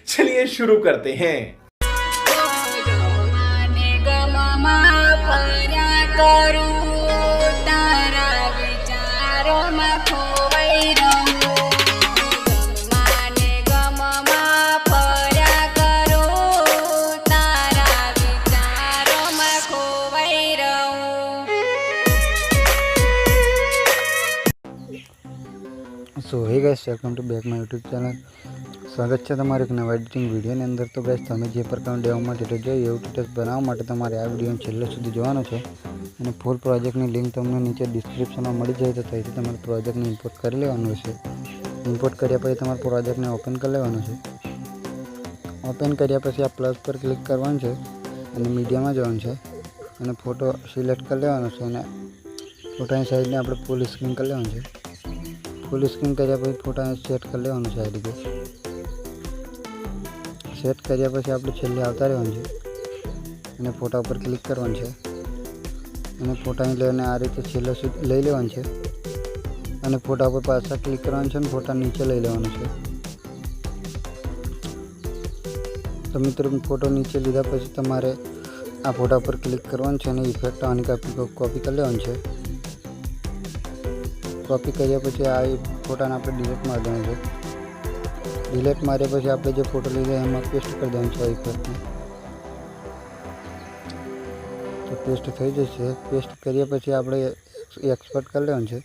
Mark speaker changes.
Speaker 1: चलिए शुरू करते हैं।
Speaker 2: So hey guys, welcome to back my YouTube channel. स्वागत है तमारे एक नवा एडिटिंग वीडियो ने अंदर। तो गाइस, તમે જે પ્રકારનું ડેમોમાં ટ્યુટોરિયલ જોઈએ એવું ટ્યુટોરિયલ બનાવવા માટે તમારે આ વિડીયોને છેલ્લે સુધી જોવાનો છે અને ફૂલ પ્રોજેક્ટની લિંક તમને નીચે ડિસ્ક્રિપ્શનમાં મળી જાય તો ત્યાંથી તમારે પ્રોજેક્ટને ઇમ્પોર્ટ કરી લેવાનું છે। ઇમ્પોર્ટ કર્યા પછી તમારે પ્રોજેક્ટને ઓપન કરી લેવાનું છે। ઓપન કર્યા પછી આ પ્લસ પર ક્લિક કરવાનું છે અને મીડિયામાં જવાનું છે અને ફોટો સિલેક્ટ કરી લેવાનો છે અને ફોટાની સાઈઝને આપણે ફૂલ સ્ક્રીન કરી લેવાનું છે। फुल स्क्रीन કર્યા પછી ફોટા સેટ કરી લેવાનું છે। આ રીતે સેટ કર્યા પછી આપણે છેલ્લે આવતા રહેવાનું છે અને ફોટા ઉપર ક્લિક કરવાનું છે અને ફોટાને લઈને આ રીતે છેલ્લે સુધી લઈ લેવાનું છે અને ફોટા ઉપર પાછા ક્લિક કરવાનું છે અને ફોટા નીચે લઈ લેવાનું છે। તો મિત્રો, ફોટો નીચે લીધા પછી તમારે આ ફોટા ઉપર ક્લિક કરવાનું છે અને ઇફેક્ટ આની કોપી કરી લેવાનું છે। कॉपी કર્યા પછી આ ફોટાને આપણે ડિલીટ મારી દેવાનું છે। ડિલીટ માર્યા પછી આપણે જે ફોટો લીધો એમાં પેસ્ટ કરી દેવાનું છે ઇફેક્ટને। તો પેસ્ટ થઈ જશે। પેસ્ટ કર્યા પછી આપણે એક્સપોર્ટ કરી લેવાનું છે।